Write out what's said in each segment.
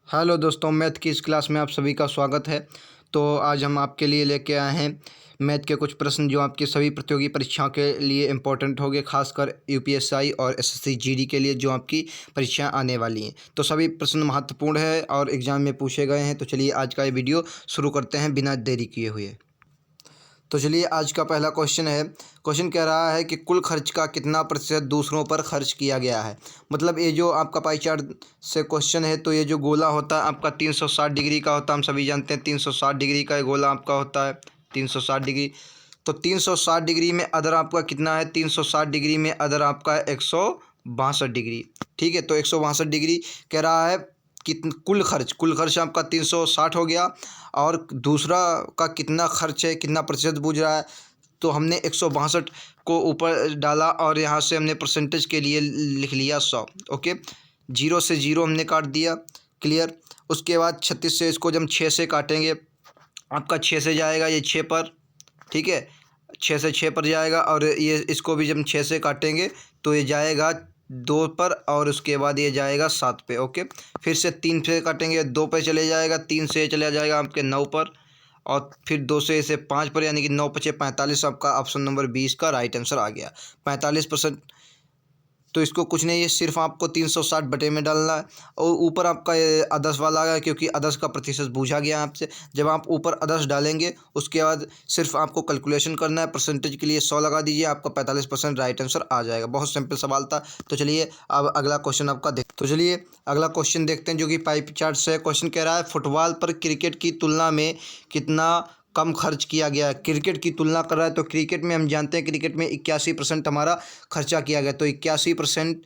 Hello दोस्तों, math की इस क्लास में आप सभी का स्वागत है। तो आज हम आपके लिए लेके आए हैं मैथ के कुछ प्रश्न जो आपकी सभी प्रतियोगी परीक्षाओं के लिए इम्पोर्टेंट होंगे, खासकर यूपीएससी और एसएससी जीडी के लिए जो आपकी परीक्षाएं आने वाली हैं। तो सभी प्रश्न महत्वपूर्ण है और एग्जाम में पूछे गए हैं। तो चलिए आज का ये वीडियो शुरू करते हैं बिना देरी किए हुए। तो चलिए आज का पहला क्वेश्चन है। क्वेश्चन कह रहा है कि कुल खर्च का कितना प्रतिशत दूसरों पर खर्च किया गया है। मतलब ये जो आपका पाई चार्ट से क्वेश्चन है, तो ये जो गोला होता है आपका 360 डिग्री का होता है। हम सभी जानते हैं 360 डिग्री का ये गोला आपका होता है 360 डिग्री। तो 360 डिग्री में अदर आपका कितना है, 360 डिग्री में अदर आपका है 162 डिग्री। ठीक है, तो 162 डिग्री कह रहा है कित कुल खर्च आपका 360 हो गया। और दूसरा का कितना खर्च है, कितना प्रतिशत बूझ रहा है। तो हमने 162 को ऊपर डाला और यहाँ से हमने परसेंटेज के लिए लिख लिया 100। ओके, 0 से 0 हमने काट दिया। क्लियर। उसके बाद 36 से इसको जब हम 6 से काटेंगे, आपका 6 से जाएगा ये 6 पर। ठीक है, 6 से 6 पर जाएगा। और ये इसको भी जब 6 से काटेंगे तो ये जाएगा 2 पर, और उसके बाद ये जाएगा 7 पे। ओके, फिर से 3 से काटेंगे 2 पे चले जाएगा, 3 से चला जाएगा आपके 9 पर, और फिर 2 से इसे 5 पर, यानी कि 9 पचे 45। आपका ऑप्शन नंबर 20 का राइट आंसर आ गया 45%। तो इसको कुछ नहीं, ये सिर्फ आपको 360 बटे में डालना है। और ऊपर आपका ये अदर्स वाला आ गया, क्योंकि अदर्स का प्रतिशत पूछा गया आपसे। जब आप ऊपर अदर्स डालेंगे उसके बाद सिर्फ आपको कैलकुलेशन करना है। परसेंटेज के लिए 100 लगा दीजिए, आपका 45% राइट आंसर आ जाएगा। बहुत सिंपल सवाल था। तो चलिए अब अगला क्वेश्चन आपका तो चलिए अगला क्वेश्चन देखते हैं, जो कि पाइप चार्ट से क्वेश्चन कह रहा है फुटबॉल पर क्रिकेट की तुलना में कितना कम खर्च किया गया है। क्रिकेट की तुलना कर रहा है, तो क्रिकेट में हम जानते हैं क्रिकेट में 81% हमारा खर्चा किया गया। तो 81%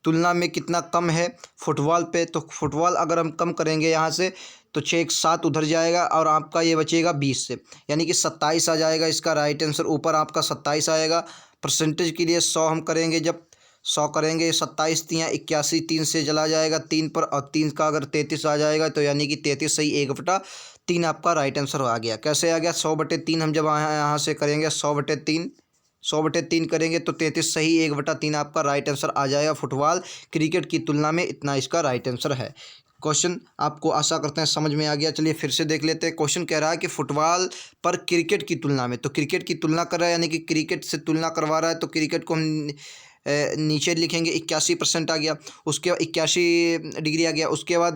तुलना में कितना कम है फुटबॉल पे। तो फुटबॉल अगर हम कम करेंगे यहाँ से, तो 6 एक 7 उधर जाएगा और आपका ये बचेगा 20 से, यानी कि 27 आ जाएगा इसका राइट आंसर। ऊपर आपका 27 आएगा। परसेंटेज के लिए 100 हम करेंगे, जब 100 करेंगे 27 तियाँ 81, 3 से चला जाएगा 3 पर, और 3 का अगर 33 आ जाएगा, तो यानी कि 33 सही 1/3 आपका राइट आंसर आ गया। कैसे आ गया, 100/3 हम जब यहाँ से करेंगे 100/3 करेंगे तो 33 सही 1/3 आपका राइट आंसर आ जाएगा। फुटबॉल क्रिकेट की तुलना में इतना इसका राइट आंसर है। क्वेश्चन आपको आशा करते हैं समझ में आ गया। चलिए फिर से देख लेते हैं। क्वेश्चन कह रहा है कि फुटबॉल पर क्रिकेट की तुलना में, तो क्रिकेट की तुलना कर रहा है, यानी कि क्रिकेट से तुलना करवा रहा है। तो क्रिकेट को हम नीचे लिखेंगे, 81% आ गया। उसके बाद 81 डिग्री आ गया। उसके बाद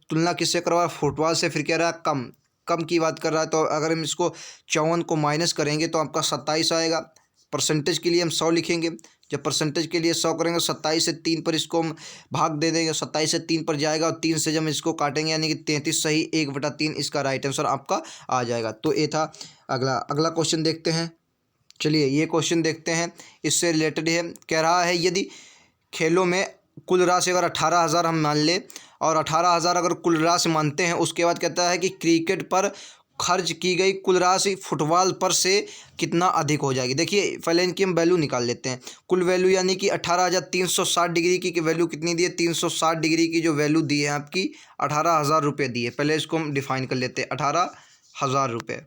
तुलना किससे करवा रहा है, फुटबॉल से। फिर कह रहा है कम कम की बात कर रहा है। तो अगर हम इसको 54 को माइनस करेंगे तो आपका 27 आएगा। परसेंटेज के लिए हम 100 लिखेंगे। जब परसेंटेज के लिए 100 करेंगे, 27 से 3 पर इसको हम भाग दे देंगे, 27 से 3 पर जाएगा, और 3 से जब हम इसको काटेंगे, यानी कि 33 सही 1/3 इसका राइट आंसर आपका आ जाएगा। तो ये था। अगला क्वेश्चन देखते हैं। चलिए ये क्वेश्चन देखते हैं, इससे रिलेटेड है। कह रहा है यदि खेलों में कुल राशि अगर 18,000 हम मान ले, और 18,000 अगर कुल राशि मानते हैं, उसके बाद कहता है कि क्रिकेट पर खर्च की गई कुल राशि फुटबॉल पर से कितना अधिक हो जाएगी। देखिए पहले इनकी हम वैल्यू निकाल लेते हैं। कुल वैल्यू यानी कि 18,360 डिग्री की वैल्यू कितनी दी है, 360 डिग्री की जो वैल्यू दी है आपकी 18,000 रुपये दी है। पहले इसको हम डिफाइन कर लेते हैं, 18,000 रुपये।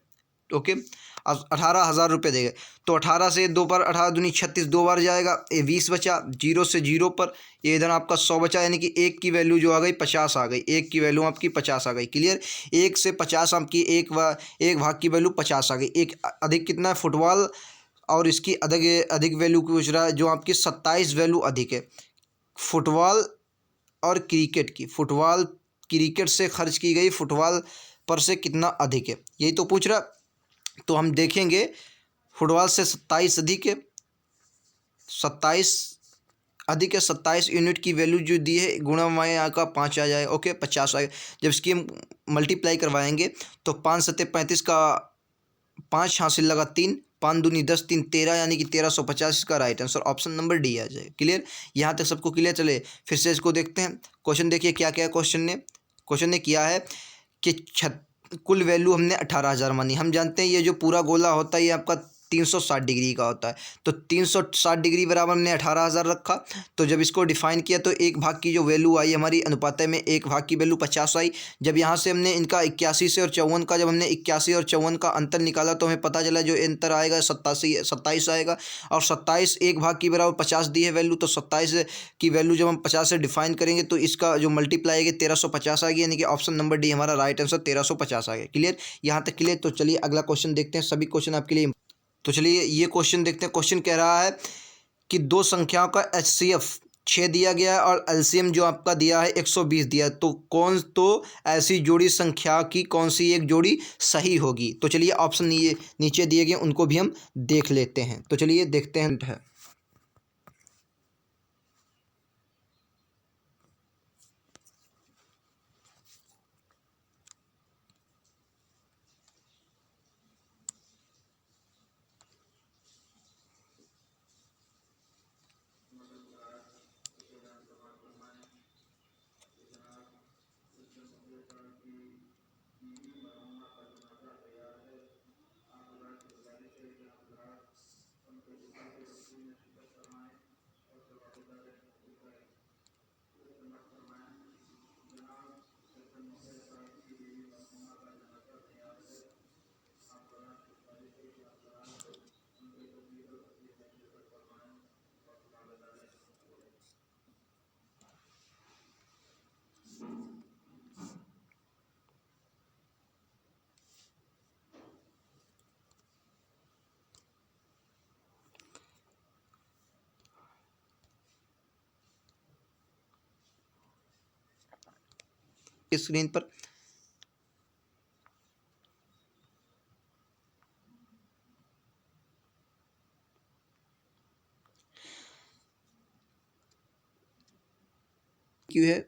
ओके, अब 18,000 रुपये देंगे, तो 18 से 2 पर 18 दूनी 36, 2 बार जाएगा, ये 20 बचा। 0 से 0 पर ये इधर आपका 100 बचा, यानी कि 1 की वैल्यू जो आ गई 50 आ गई। 1 की वैल्यू आपकी 50 आ गई। क्लियर। 1 से 50 आपकी एक भाग की वैल्यू 50 आ गई। एक अधिक कितना है फुटबॉल, और इसकी अधिक अधिक वैल्यू पूछ रहा है, जो आपकी 27 वैल्यू अधिक है फुटबॉल और क्रिकेट की। फुटबॉल क्रिकेट से खर्च की गई फुटबॉल पर से कितना अधिक है, यही तो पूछ रहा। तो हम देखेंगे फुटबॉल से 27 अधिक है, 27 अधिक है। 27 यूनिट की वैल्यू जो दी है, गुणा में यहाँ का 5 आ जाएगा। ओके, 50 आ गया। जब इसकी हम मल्टीप्लाई करवाएंगे तो 5 सत्ते 35 का 5 हासिल लगा 3, 5 दूनी 10, 3 13, यानी कि 1350 का right answer option number D आ जाएगा। क्लियर। यहाँ तक सबको क्लियर। चले फिर से इसको देखते हैं। क्वेश्चन देखिए क्या क्या क्वेश्चन ने किया है कि कुल वैल्यू हमने 18,000 मानी। हम जानते हैं ये जो पूरा गोला होता है ये आपका 360 डिग्री का होता है। तो 360 डिग्री बराबर हमने 18,000 रखा। तो जब इसको डिफाइन किया तो एक भाग की जो वैल्यू आई हमारी अनुपात में, एक भाग की वैल्यू 50 आई। जब यहाँ से हमने इनका 81 से और 54 का, जब हमने 81 और 54 का अंतर निकाला तो हमें पता चला जो अंतर आएगा 27 आएगा। और 27 एक भाग की बराबर 50 दी है वैल्यू, तो 27 की वैल्यू जब हम 50 से डिफाइन करेंगे तो इसका जो मल्टीप्लाई आएगी 1350 आएगी, यानी कि ऑप्शन नंबर डी हमारा राइट आंसर 1350 आ गया। क्लियर, यहाँ तक क्लियर। तो चलिए अगला क्वेश्चन देखते हैं, सभी क्वेश्चन आपके लिए। तो चलिए ये क्वेश्चन देखते हैं। क्वेश्चन कह रहा है कि दो संख्याओं का HCF 6 दिया गया है और LCM जो आपका दिया है 120 दिया है, तो ऐसी जोड़ी संख्या की कौन सी एक जोड़ी सही होगी। तो चलिए ऑप्शन नीचे दिए गए उनको भी हम देख लेते हैं। तो चलिए देखते हैं। स्क्रीन पर क्यों है।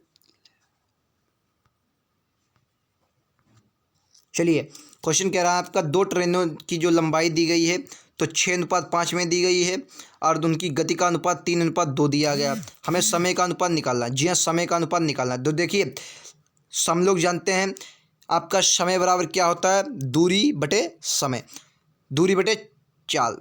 चलिए क्वेश्चन कह रहा है आपका दो ट्रेनों की जो लंबाई दी गई है तो 6:5 में दी गई है और उनकी गति का अनुपात 3:2 दिया गया। हमें समय का अनुपात निकालना है। जी हाँ, समय का अनुपात निकालना है। तो देखिए हम लोग जानते हैं आपका समय बराबर क्या होता है, दूरी बटे समय, दूरी बटे चाल।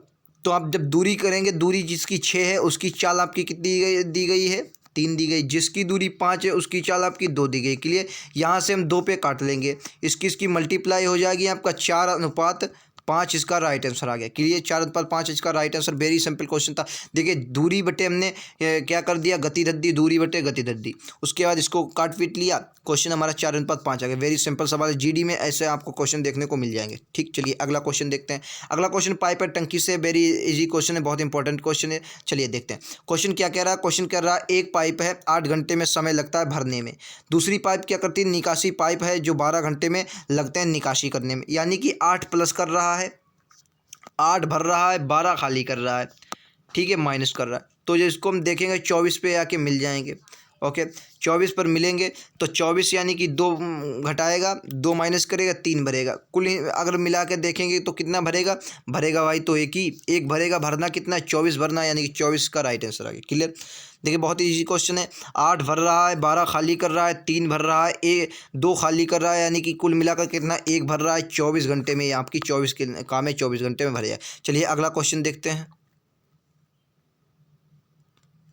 तो आप जब दूरी करेंगे, दूरी जिसकी 6 है उसकी चाल आपकी कितनी दी गई है, 3 दी गई। जिसकी दूरी 5 है उसकी चाल आपकी 2 दी गई। क्लियर, यहाँ से हम 2 पे काट लेंगे, इसकी मल्टीप्लाई हो जाएगी आपका 4:5, इसका राइट आंसर आ गया। क्लियर, 4:5 इसका right answer. Very simple question था। देखिए दूरी बटे हमने क्या कर दिया, गति धर दी, दूरी बटे गति धर दी, उसके बाद इसको काट पीट लिया, क्वेश्चन हमारा 4:5 आ गया। वेरी सिंपल सवाल है, जीडी में ऐसे आपको क्वेश्चन देखने को मिल जाएंगे। ठीक, चलिए अगला क्वेश्चन देखते हैं। अगला क्वेश्चन पाइप और टंकी से, वेरी इजी क्वेश्चन है, बहुत इंपॉर्टेंट क्वेश्चन है। चलिए देखते हैं क्वेश्चन क्या कह रहा है। क्वेश्चन कह रहा है एक पाइप है 8 घंटे में समय लगता है भरने में। दूसरी पाइप क्या करती है, निकासी पाइप है जो 12 घंटे में लगते हैं निकासी करने में। यानी कि 8 प्लस कर रहा है, 8 भर रहा है, 12 खाली कर रहा है, ठीक है, माइनस कर रहा है। तो जो इसको हम देखेंगे 24 पे आके मिल जाएंगे। ओके, 24 पर मिलेंगे तो 24 यानी कि 2 घटाएगा, 2 माइनस करेगा, 3 भरेगा। कुल अगर मिला के देखेंगे तो कितना भरेगा भाई, तो एक भरेगा। भरना कितना है, 24 भरना, यानी कि 24 का राइट आंसर आ गया। क्लियर, देखिए बहुत इजी क्वेश्चन है। 8 भर रहा है, 12 खाली कर रहा है, 3 भर रहा है, 2 खाली कर रहा है, यानी कि कुल मिलाकर कितना, 1 भर रहा है। 24 घंटे में आपकी 24 के काम है, 24 घंटे में भर जाए। चलिए अगला क्वेश्चन देखते हैं।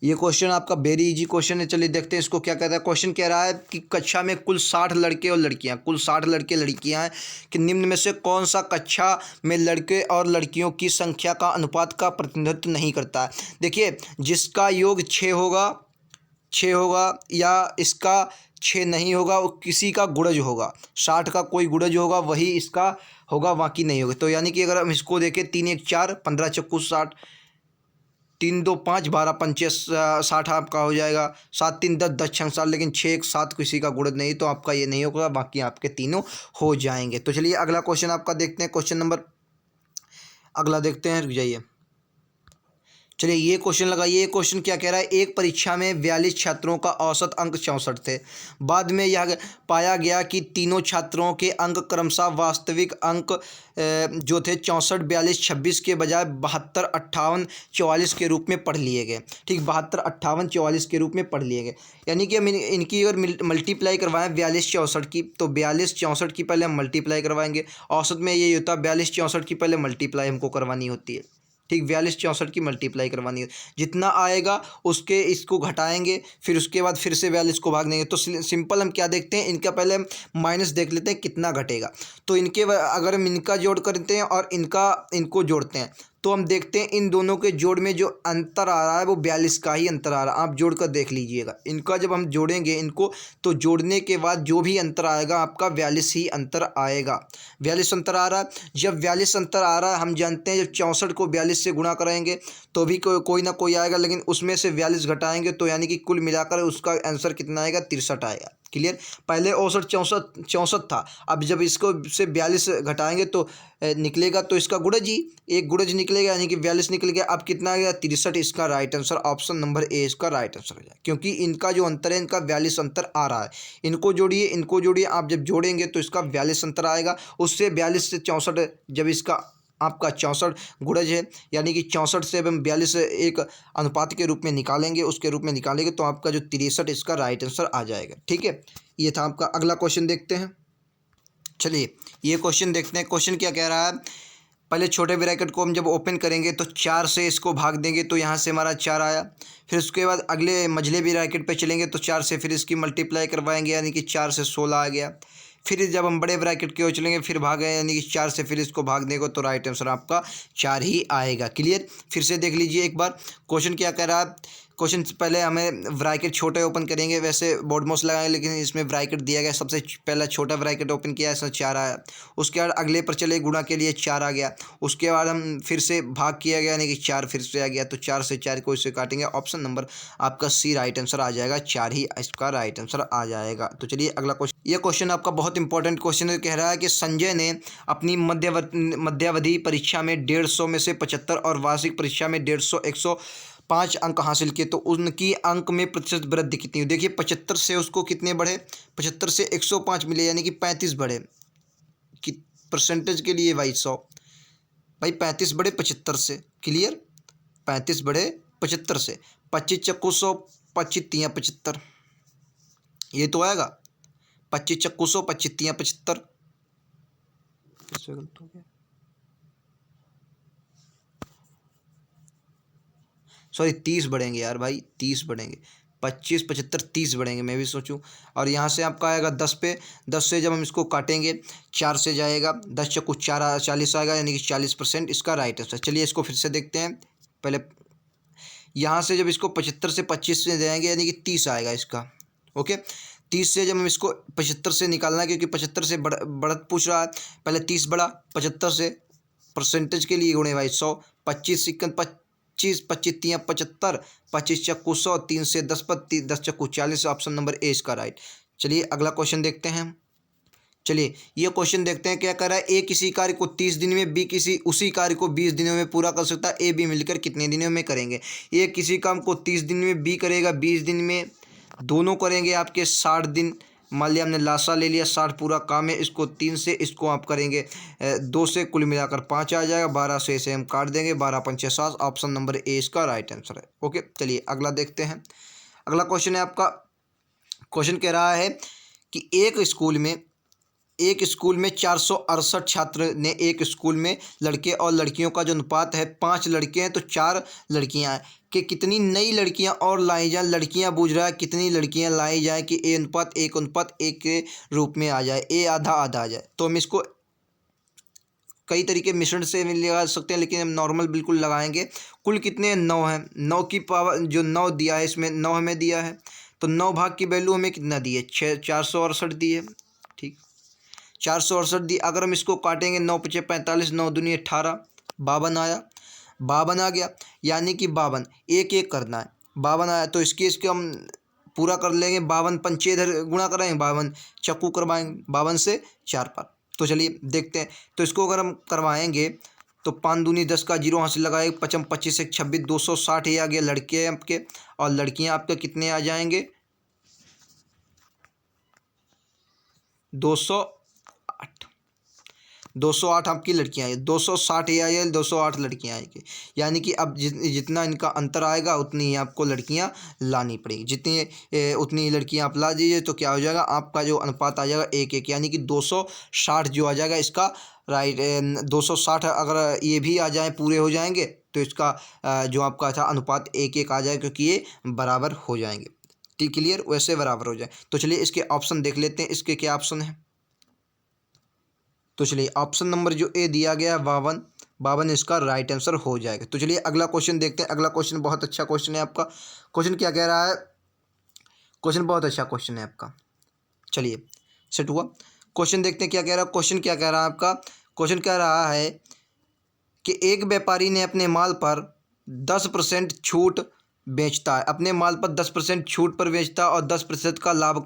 ये क्वेश्चन आपका वेरी इजी क्वेश्चन है। चलिए देखते हैं इसको क्या कहता है। क्वेश्चन कह रहा है कि कक्षा में कुल 60 लड़के और लड़कियां, कुल 60 लड़के लड़कियां हैं कि निम्न में से कौन सा कक्षा में लड़के और लड़कियों की संख्या का अनुपात का प्रतिनिधित्व नहीं करता है। देखिए जिसका योग 6 होगा या इसका 6 नहीं होगा, वो किसी का गुणज होगा। 60 का कोई गुणज होगा वही इसका होगा, बाकी नहीं होगा। तो यानी कि अगर हम इसको देखें 3 1 4, 15 चक्कू 60, 3 2 5, 12 पंचे 60 आपका हो जाएगा। 7 3 10, 10 6 7, लेकिन 6 1 7 किसी का गुणज नहीं, तो आपका ये नहीं होगा, बाकी आपके तीनों हो जाएंगे। तो चलिए अगला क्वेश्चन आपका देखते हैं। क्वेश्चन नंबर अगला देखते हैं, रुक जाइए। चलिए ये क्वेश्चन लगाइए। ये क्वेश्चन क्या कह रहा है, एक परीक्षा में 42 छात्रों का औसत अंक 64 थे। बाद में यह पाया गया कि तीनों छात्रों के अंक क्रमशः वास्तविक अंक जो थे 64, 42, 26 के बजाय 72, 58, 44 के रूप में पढ़ लिए गए। ठीक, 72, 58, 44 के रूप में पढ़ लिए गए। यानी कि हम इनकी अगर मल्टीप्लाई करवाएं 42, 64 की, तो 42, 64 की पहले हम मल्टीप्लाई करवाएंगे। औसत में यही होता है 42, 64 की पहले मल्टीप्लाई हमको करवानी होती है। ठीक, 42, 64 की मल्टीप्लाई करवानी है। जितना आएगा उसके इसको घटाएंगे, फिर उसके बाद फिर से 42 को भाग देंगे। तो सिंपल हम क्या देखते हैं, इनका पहले हम माइनस देख लेते हैं कितना घटेगा। तो इनके अगर हम इनका जोड़ करते हैं और इनको जोड़ते हैं, तो हम देखते हैं इन दोनों के जोड़ में जो अंतर आ रहा है वो 42 का ही अंतर आ रहा है। आप जोड़ कर देख लीजिएगा। इनका जब हम जोड़ेंगे इनको, तो जोड़ने के बाद जो भी अंतर आएगा आपका 42 ही अंतर आएगा। 42 अंतर आ रहा है। जब 42 अंतर आ रहा है, हम जानते हैं जब 64 को 42 से गुणा कराएंगे तो भी कोई ना कोई आएगा, लेकिन उसमें से 42 घटाएंगे तो यानी कि कुल मिलाकर उसका आंसर कितना आएगा, 63 आएगा। क्लियर। पहले 64, 64 था। अब जब इसको से 42 घटाएंगे तो निकलेगा, तो इसका गुणज ही एक गुणज निकलेगा, यानी कि 42 निकल गया। अब कितना आ गया, 63। इसका right answer option number A इसका राइट आंसर हो जाए, क्योंकि इनका जो अंतर है इनका 42 अंतर आ रहा है। इनको जोड़िए। आप जब जोड़ेंगे तो इसका 42 अंतर आएगा। उससे 42 से 64 जब इसका आपका 64 गुणज है, यानी कि 64 से अब हम 42 एक अनुपात के रूप में निकालेंगे, उसके रूप में निकालेंगे तो आपका जो 63 इसका राइट आंसर आ जाएगा। ठीक है, ये था आपका। अगला क्वेश्चन देखते हैं। चलिए ये क्वेश्चन देखते हैं। क्वेश्चन क्या कह रहा है, पहले छोटे ब्रैकेट को हम जब ओपन करेंगे तो 4 से इसको भाग देंगे तो यहाँ से हमारा 4 आया। फिर उसके बाद अगले मझले ब्रैकेट पे चलेंगे तो 4 से फिर इसकी मल्टीप्लाई करवाएंगे, यानी कि 4 से 16 आ गया। फिर जब हम बड़े ब्रैकेट की ओर चलेंगे फिर भागे, यानी कि 4 से फिर इसको भाग देंगे तो राइट आंसर आपका 4 ही आएगा। क्लियर। फिर से देख लीजिए एक बार क्वेश्चन क्या कह रहा है। क्वेश्चन पहले हमें ब्रैकेट छोटे ओपन करेंगे, वैसे बोर्ड माउस लगाएंगे, लेकिन इसमें ब्रैकेट दिया गया। सबसे पहला छोटा ब्रैकेट ओपन किया, इसमें 4 आया। उसके बाद अगले पर चले, गुणा के लिए 4 आ गया। उसके बाद हम फिर से भाग किया गया, यानी कि 4 फिर से आ गया, तो 4 से 4 को इससे काटेंगे। ऑप्शन नंबर आपका सी राइट आंसर आ जाएगा। 4 ही इसका राइट आंसर आ जाएगा। तो चलिए अगला क्वेश्चन। यह क्वेश्चन आपका बहुत इंपॉर्टेंट क्वेश्चन है। कह रहा है कि संजय ने अपनी मध्यावधि परीक्षा में 150 में से 75 और वार्षिक परीक्षा में 150, 105 अंक हासिल किए, तो उनकी अंक में प्रतिशत वृद्धि कितनी हुई। देखिए 75 से उसको कितने बढ़े, 75 से 105 मिले, यानी कि 35 बढ़े। कि परसेंटेज के लिए भाई 100, भाई 35 बढ़े 75 से। क्लियर। 35 बढ़े 75 से, 25 चक्कू 100, 25 तियाँ 75, ये तो आएगा। 25 चक्कू 100, 25 तियाँ 75। गलत हो गया, सॉरी 30 बढ़ेंगे यार भाई, 30 बढ़ेंगे। 25, 75, 30 बढ़ेंगे, मैं भी सोचूं। और यहाँ से आपका आएगा 10 पे। 10 से जब हम इसको काटेंगे 4 से जाएगा, 10 चक्कू 4 40 आएगा, यानी कि 40% इसका राइट आंसर। चलिए इसको फिर से देखते हैं। पहले यहाँ से जब इसको 75 से 25 से जाएंगे, यानी कि 30 आएगा इसका। ओके, 30 से जब हम इसको 75 से निकालना है, क्योंकि 75 से बढ़त पूछ रहा है। पहले 30 बढ़ा 75 से, परसेंटेज के लिए गुणे भाई 100, 25 सिक्कन 25, 25 तियाँ 75, 25 चक्कू 100, 3 से 10 पर 10 चक्कू 40। ऑप्शन नंबर ए इसका राइट। चलिए अगला क्वेश्चन देखते हैं। चलिए ये क्वेश्चन देखते हैं क्या कर रहा है। ए किसी कार्य को 30 दिन में, बी किसी उसी कार्य को 20 दिनों में पूरा कर सकता है। ए बी मिलकर कितने दिनों में करेंगे। ए किसी काम को 30 दिन में, बी करेगा 20 दिन में, दोनों करेंगे आपके 60 दिन। मान लिया हमने लासा ले लिया, 60 पूरा काम है। इसको 3 से इसको आप करेंगे 2 से, कुल मिलाकर 5 आ जाएगा। 12 से इसे हम काट देंगे, 12 पंचे 7। ऑप्शन नंबर ए इसका राइट आंसर है। ओके, चलिए अगला देखते हैं। अगला क्वेश्चन है आपका। क्वेश्चन कह रहा है कि एक स्कूल में 468 छात्र ने, एक स्कूल में लड़के और लड़कियों का जो अनुपात है, 5 लड़के हैं तो 4 लड़कियां हैं, कि कितनी नई लड़कियां और लाई जाएं। लड़कियां बूझ रहा है कितनी लड़कियां लाई जाएं कि ए अनुपात 1:1 के रूप में आ जाए, ए आधा आधा आ जाए। तो हम इसको कई तरीके मिश्रण से लगा सकते हैं, लेकिन हम नॉर्मल बिल्कुल लगाएंगे। कुल कितने 9 हैं। 9 की पावर जो 9 दिया है, इसमें 9 हमें दिया है, तो 9 भाग की वैल्यू हमें कितना दी है, 468 दी है। ठीक, 468 दी। अगर हम इसको काटेंगे 9 पचे 45, 9 दूनी 18, 52 आया। 52 आ गया, यानी कि 52 एक एक करना है। 52 आया तो इसके हम पूरा कर लेंगे। 52 पंचे इधर गुणा कराएंगे, 52 चक्कू करवाएंगे, 52 से 4 पर। तो चलिए देखते हैं। तो इसको अगर हम करवाएंगे तो 5 दूनी 10 का जीरो यहाँ से लगाए, 55 25 एक 26 260 ये आ गया लड़के आपके, और लड़कियां आपके कितने आ जाएंगे 208। 208 आपकी लड़कियां आई, 260 ये आई, 208 लड़कियां आएगी। यानी कि अब जितना इनका अंतर आएगा उतनी ही आपको लड़कियां लानी पड़ेगी। जितनी उतनी ही लड़कियां आप ला दीजिए तो क्या हो जाएगा आपका जो अनुपात आ जाएगा 1:1, यानी कि 260 जो आ जाएगा इसका राइट। 260 अगर ये भी आ जाए पूरे हो जाएंगे तो इसका जो आपका था अनुपात 1:1 आ जाएगा, क्योंकि ये बराबर हो जाएंगे। ठीक, क्लियर, वैसे बराबर हो जाए। तो चलिए इसके ऑप्शन देख लेते हैं, इसके क्या ऑप्शन है। तो चलिए ऑप्शन नंबर जो ए दिया गया है 52, 52 इसका राइट आंसर हो जाएगा। तो चलिए अगला क्वेश्चन देखते हैं। अगला क्वेश्चन बहुत अच्छा क्वेश्चन है आपका। क्वेश्चन क्या कह रहा है, क्वेश्चन बहुत अच्छा क्वेश्चन है आपका। चलिए सेट हुआ, क्वेश्चन देखते हैं क्या कह रहा है। क्वेश्चन क्या कह रहा है आपका, क्वेश्चन कह रहा है कि एक व्यापारी ने अपने माल पर 10% छूट बेचता है, अपने माल पर 10% छूट पर बेचता है और 10% का लाभ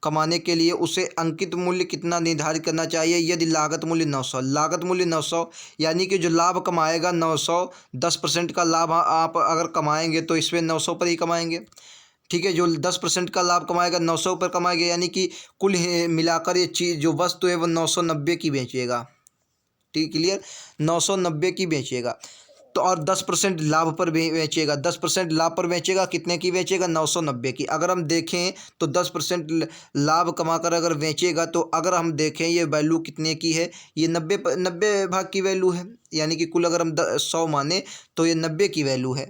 कमाने के लिए उसे अंकित मूल्य कितना निर्धारित करना चाहिए। यदि लागत मूल्य 900, लागत मूल्य 900, यानी कि जो लाभ कमाएगा 900, 10% का लाभ आप अगर कमाएंगे तो इसमें 900 पर ही कमाएंगे। ठीक है, जो 10% का लाभ कमाएगा 900 पर कमाएगा, यानी कि कुल मिलाकर ये चीज़ जो वस्तु है वो 990 की बेचेगा। ठीक, क्लियर, 990 की बेचेगा। तो और 10% लाभ पर बेचेगा, 10% लाभ पर बेचेगा, कितने की बेचेगा 990 की। अगर हम देखें तो 10% लाभ कमाकर अगर बेचेगा तो अगर हम देखें ये वैल्यू कितने की है, ये 90 भाग की वैल्यू है। यानी कि कुल अगर हम 100 माने तो ये 90 की वैल्यू है।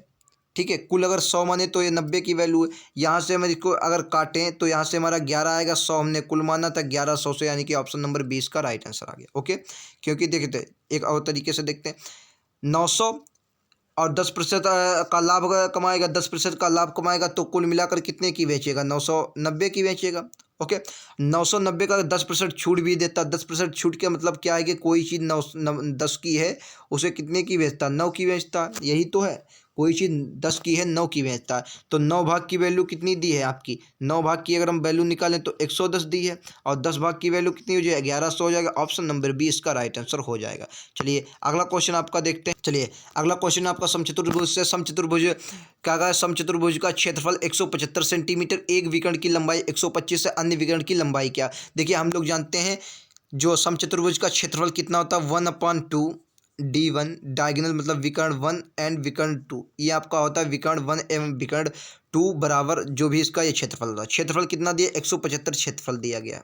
ठीक है, कुल अगर 100 माने तो ये 90 की वैल्यू है। यहाँ से हम इसको अगर काटें तो यहाँ से हमारा 11 आएगा, 100 हमने कुल माना था, 1100 से, यानी कि ऑप्शन नंबर 20 का राइट आंसर आ गया। ओके, क्योंकि देखते एक और तरीके से देखते हैं, 900 और 10% का लाभ कमाएगा, 10% का लाभ कमाएगा तो कुल मिलाकर कितने की बेचेगा 990 की बेचेगा। ओके, 990 का 10% छूट भी देता, 10% छूट के मतलब क्या है कि कोई चीज़ 10 की है उसे कितने की बेचता, 9 की बेचता है। यही तो है, कोई चीज़ 10 की है 9 की बेचता है। तो 9 भाग की वैल्यू कितनी दी है आपकी, 9 भाग की अगर हम वैल्यू निकालें तो 110 दी है, और 10 भाग की वैल्यू कितनी हो जाएगी 1100 हो जाएगा। ऑप्शन नंबर 20 का राइट आंसर हो जाएगा। चलिए अगला क्वेश्चन आपका देखते हैं। चलिए अगला क्वेश्चन आपका समचतुर्भुज से। समचतुर्भुज क्या कहा, समचतुर्भुज का क्षेत्रफल 175 सेंटीमीटर, एक विकर्ण की लंबाई 125 है, अन्य विकर्ण की लंबाई क्या। देखिए हम लोग जानते हैं जो समचतुर्भुज का क्षेत्रफल कितना होता है 1/2 D1, डायगोनल मतलब विकर्ण 1 एंड विकर्ण 2, ये आपका होता है विकर्ण 1 एवं विकर्ण 2 बराबर जो भी इसका ये क्षेत्रफल होता है। क्षेत्रफल कितना दिया 175 क्षेत्रफल दिया गया।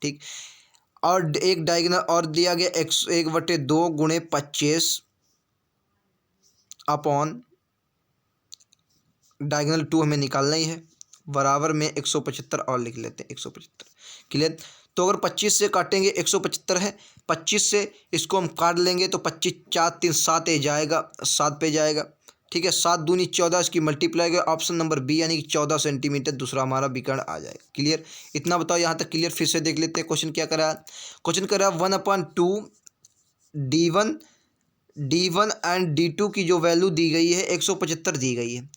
ठीक, और एक डायगोनल और दिया गया 1/2 गुणे 25 अपॉन डायगोनल 2 हमें निकालना ही है, बराबर में 175 और लिख लेते हैं 175। क्लियर, तो अगर 25 से काटेंगे 175 है, 25 से इसको हम काट लेंगे तो 25 4 3 7 जाएगा, 7 पे जाएगा। ठीक है, 7 दूनी 14 इसकी मल्टीप्लाई कर ऑप्शन नंबर बी, यानी कि 14 सेंटीमीटर दूसरा हमारा विकर्ण आ जाएगा। क्लियर, इतना बताओ यहाँ तक क्लियर। फिर से देख लेते हैं क्वेश्चन क्या करा है। क्वेश्चन करा 1/2 D1 एंड D2 की जो वैल्यू दी गई है 175 दी गई है।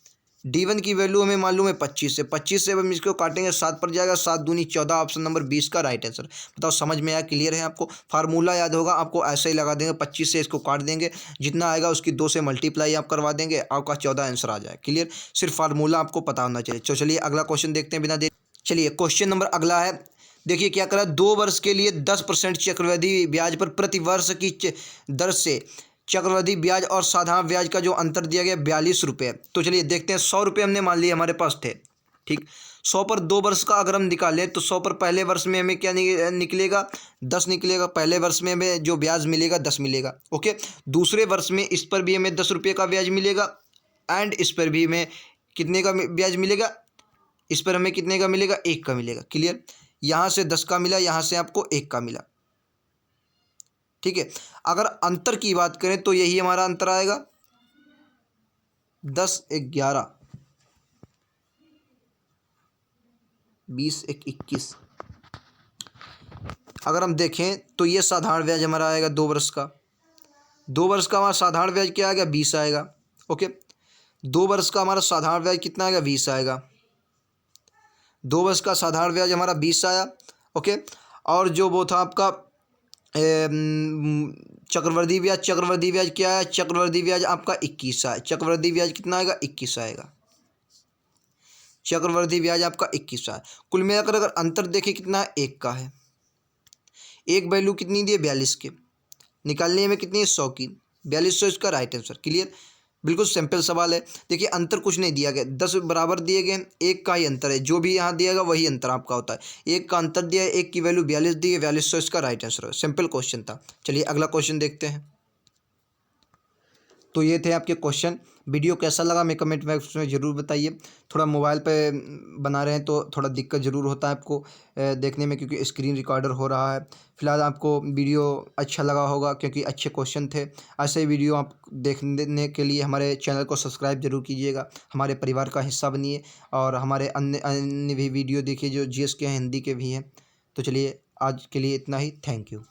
D1 की वैल्यू हमें मालूम है 25 से, 25 से हम इसको काटेंगे 7 पर जाएगा, 7 दूनी 14, ऑप्शन नंबर 20 का राइट आंसर। बताओ समझ में आया, क्लियर है आपको। फार्मूला याद होगा आपको, ऐसे ही लगा देंगे, 25 से इसको काट देंगे, जितना आएगा उसकी 2 से मल्टीप्लाई आप करवा देंगे, आपका 14 आंसर आ जाए। क्लियर, सिर्फ फार्मूला आपको पता होना चाहिए। तो चलिए अगला क्वेश्चन देखते हैं बिना देर। चलिए क्वेश्चन नंबर अगला है, देखिए क्या करा, 2 वर्ष के लिए 10% चक्रवृद्धि ब्याज पर प्रति वर्ष की दर से चक्रवृद्धि ब्याज और साधारण ब्याज का जो अंतर दिया गया 42 रुपये। तो चलिए देखते हैं, 100 रुपये हमने मान लिए हमारे पास थे। ठीक, 100 पर 2 वर्ष का अगर हम निकालें तो 100 पर पहले वर्ष में हमें क्या निकलेगा 10 निकलेगा, पहले वर्ष में हमें जो ब्याज मिलेगा 10 मिलेगा। ओके, दूसरे वर्ष में इस पर भी हमें 10 रुपये का ब्याज मिलेगा, एंड इस पर भी हमें कितने का ब्याज मिलेगा, इस पर हमें कितने का मिलेगा 1 का मिलेगा। क्लियर, यहाँ से 10 का मिला, यहाँ से आपको 1 का मिला। ठीक है, अगर अंतर की बात करें तो यही हमारा अंतर आएगा 10 1 11 20 1 21। अगर हम देखें तो ये साधारण ब्याज हमारा आएगा 2 वर्ष का, 2 वर्ष का हमारा साधारण ब्याज क्या आएगा 20 आएगा। ओके, 2 वर्ष का हमारा साधारण ब्याज कितना आएगा 20 आएगा, 2 वर्ष का साधारण ब्याज हमारा 20 आया। ओके, और जो वो था आपका चक्रवर्ती ब्याज क्या है? चक्रवर्ती ब्याज आपका 21 है। चक्रवर्ती ब्याज कितना आएगा? 21 आएगा। चक्रवर्ती ब्याज आपका 21 है। कुल मिलाकर अगर अंतर देखें कितना है? 1 का है। एक वैल्यू कितनी दी है? 42 की। निकालने में कितनी है? 100 की। 4200 इसका राइट आंसर। क्लियर? बिल्कुल सिंपल सवाल है। देखिए अंतर कुछ नहीं दिया गया, 10 बराबर दिए गए, एक का ही अंतर है, जो भी यहाँ दिया गया वही अंतर आपका होता है। एक का अंतर दिया है, एक की वैल्यू 42 दी है, 4200 इसका राइट आंसर है। सिंपल क्वेश्चन था। चलिए अगला क्वेश्चन देखते हैं। तो ये थे आपके क्वेश्चन। वीडियो कैसा लगा मैं कमेंट बॉक्स में ज़रूर बताइए। थोड़ा मोबाइल पे बना रहे हैं तो थोड़ा दिक्कत ज़रूर होता है आपको देखने में, क्योंकि स्क्रीन रिकॉर्डर हो रहा है। फिलहाल आपको वीडियो अच्छा लगा होगा क्योंकि अच्छे क्वेश्चन थे। ऐसे वीडियो आप देखने के लिए हमारे चैनल को सब्सक्राइब जरूर कीजिएगा, हमारे परिवार का हिस्सा बनिए और हमारे अन्य अन्य भी वीडियो देखिए जो जीएस के हैं, हिंदी के भी हैं। तो चलिए आज के लिए इतना ही। Thank you.